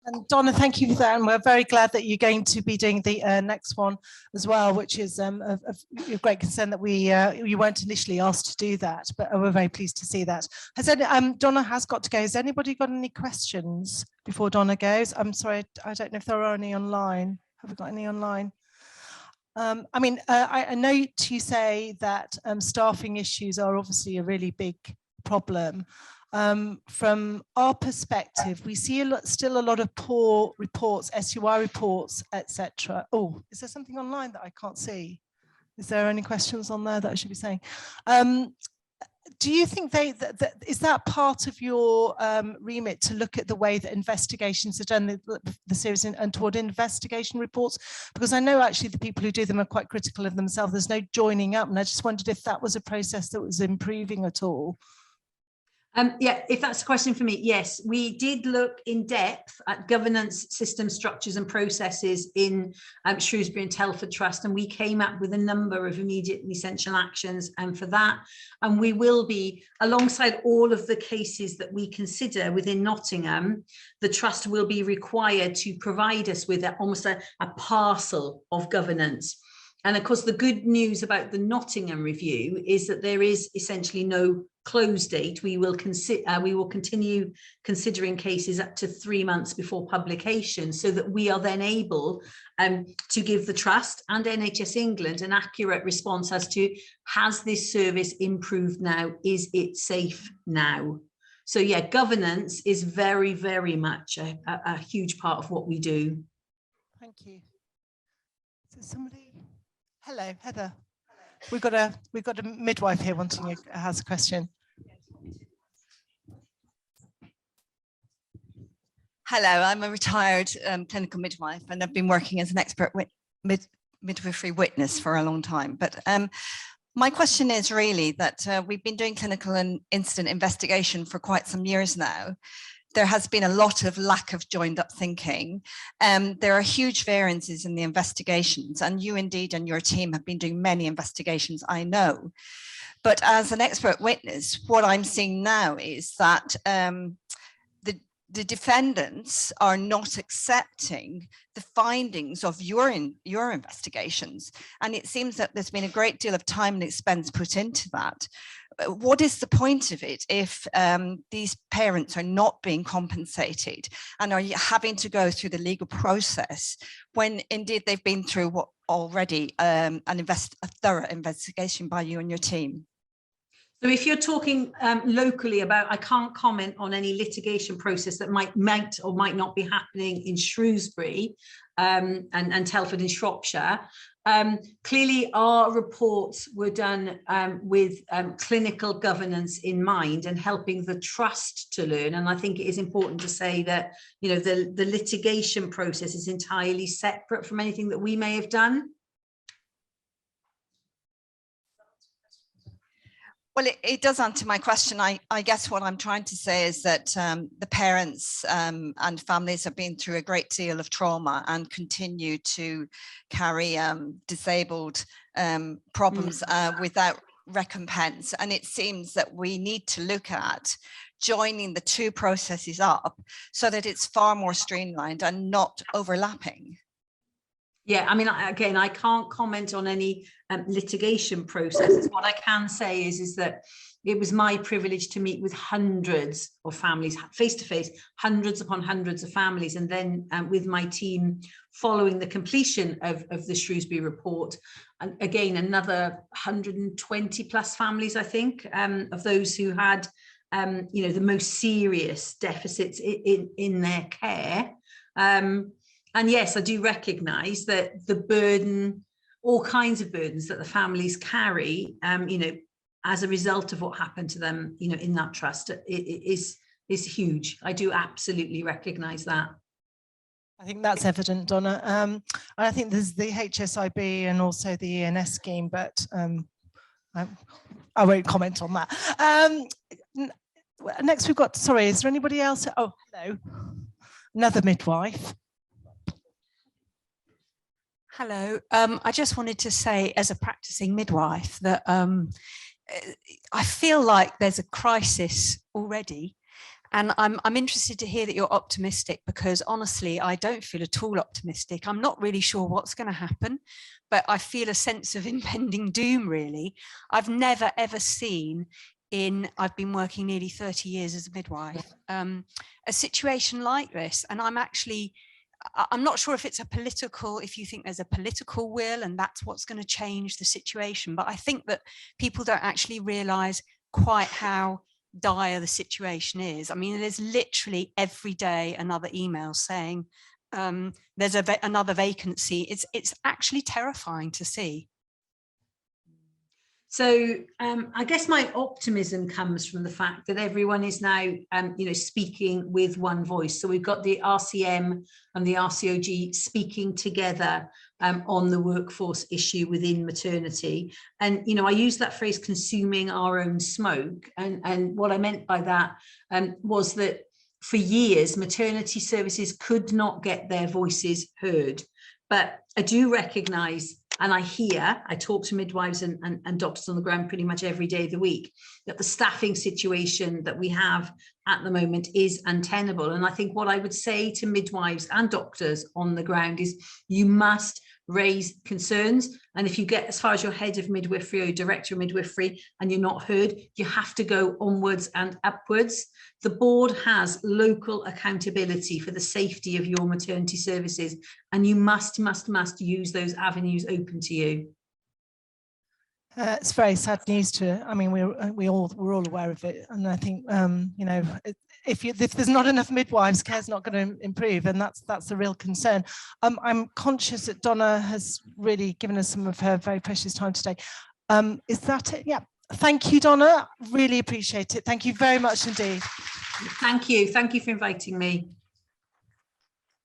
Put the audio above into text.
And Donna, thank you for that. And we're very glad that you're going to be doing the next one as well, which is of great concern that you weren't initially asked to do that, but we're very pleased to see that. Donna has got to go. Has anybody got any questions before Donna goes? I'm sorry, I don't know if there are any online. Have we got any online? I note you say that staffing issues are obviously a really big problem. From our perspective, we see still a lot of poor reports, SUI reports, etc. Oh, is there something online that I can't see? Is there any questions on there that I should be saying? Do you think is that part of your remit to look at the way that investigations are done, the series and toward investigation reports? Because I know actually the people who do them are quite critical of themselves. There's no joining up, and I just wondered if that was a process that was improving at all. Yeah, if that's a question for me, yes, we did look in depth at governance, system structures and processes in Shrewsbury and Telford Trust, and we came up with a number of immediate and essential actions for that. And we will be, alongside all of the cases that we consider within Nottingham, the Trust will be required to provide us with almost a parcel of governance. And of course, the good news about the Nottingham review is that there is essentially no close date. We will continue considering cases up to 3 months before publication, so that we are then able to give the Trust and NHS England an accurate response as to, has this service improved now? Is it safe now? So yeah, governance is very, very much a huge part of what we do. Thank you. So somebody. Hello, Heather. We've got a midwife here has a question. Hello, I'm a retired clinical midwife, and I've been working as an expert midwifery witness for a long time. But my question is really that we've been doing clinical and incident investigation for quite some years now. There has been a lot of lack of joined up thinking. There are huge variances in the investigations, and you indeed and your team have been doing many investigations, I know. But as an expert witness, what I'm seeing now is that the defendants are not accepting the findings of your investigations. And it seems that there's been a great deal of time and expense put into that. What is the point of it if these parents are not being compensated and are having to go through the legal process when indeed they've been through what already a thorough investigation by you and your team? So if you're talking locally about, I can't comment on any litigation process that might or might not be happening in Shrewsbury and Telford in Shropshire. Clearly, our reports were done with clinical governance in mind and helping the Trust to learn. And I think it is important to say that, you know, the litigation process is entirely separate from anything that we may have done. Well, it does answer my question. I guess what I'm trying to say is that the parents and families have been through a great deal of trauma and continue to carry disabled problems without recompense. And it seems that we need to look at joining the two processes up so that it's far more streamlined and not overlapping. Yeah, I mean, again, I can't comment on any litigation processes. What I can say is that it was my privilege to meet with hundreds of families face to face, hundreds upon hundreds of families, and then with my team following the completion of the Shrewsbury report, and again another 120 plus families, I think, of those who had you know, the most serious deficits in their care. And yes, I do recognise that the burden, all kinds of burdens that the families carry, you know, as a result of what happened to them, you know, in that trust, is huge. I do absolutely recognise that. I think that's evident, Donna. And I think there's the HSIB and also the ENS scheme, but I won't comment on that. Next, we've got, sorry, is there anybody else? Oh, hello, another midwife. Hello, I just wanted to say, as a practicing midwife, that I feel like there's a crisis already, And I'm interested to hear that you're optimistic, because honestly, I don't feel at all optimistic. I'm not really sure what's going to happen, but I feel a sense of impending doom, really. I've never, ever seen I've been working nearly 30 years as a midwife, a situation like this. And I'm not sure if if you think there's a political will and that's what's going to change the situation. But I think that people don't actually realise quite how dire the situation is. I mean, there's literally every day another email saying there's another vacancy. It's actually terrifying to see. So I guess my optimism comes from the fact that everyone is now, speaking with one voice. So we've got the RCM and the RCOG speaking together on the workforce issue within maternity. And, I use that phrase, consuming our own smoke. And what I meant by that was that for years, maternity services could not get their voices heard. But I do recognise, and I talk to midwives and doctors on the ground pretty much every day of the week, that the staffing situation that we have at the moment is untenable. And I think what I would say to midwives and doctors on the ground is you must raise concerns. And if you get as far as your head of midwifery or your director of midwifery and you're not heard, you have to go onwards and upwards. The board has local accountability for the safety of your maternity services, and you must use those avenues open to you. It's very sad news we're all aware of it, and I think if there's not enough midwives, care's not going to improve, and that's a real concern. I'm conscious that Donna has really given us some of her very precious time today. Is that it? Yeah. Thank you, Donna. Really appreciate it. Thank you very much indeed. Thank you. Thank you for inviting me.